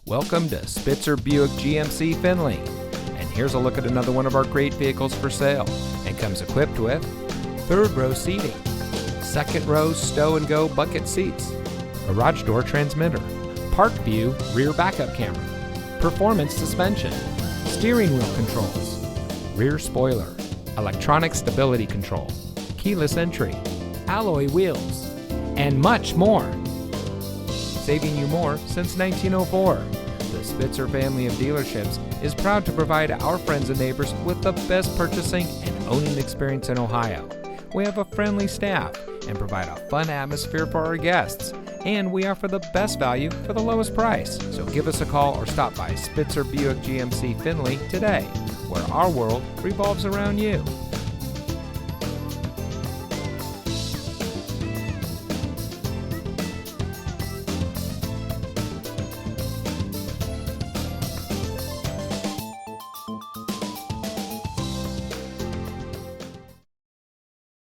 Welcome to Spitzer Buick GMC Findlay. And here's a look at another one of our great vehicles for sale. And comes equipped with third row seating, second row stow and go bucket seats, garage door transmitter, park view rear backup camera, performance suspension, steering wheel controls, rear spoiler, electronic stability control, keyless entry, alloy wheels, and much more. Saving you more since 1904. The Spitzer family of dealerships is proud to provide our friends and neighbors with the best purchasing and owning experience in Ohio. We have a friendly staff and provide a fun atmosphere for our guests, and we offer the best value for the lowest price. So give us a call or stop by Spitzer Buick GMC Findlay today, where our world revolves around you.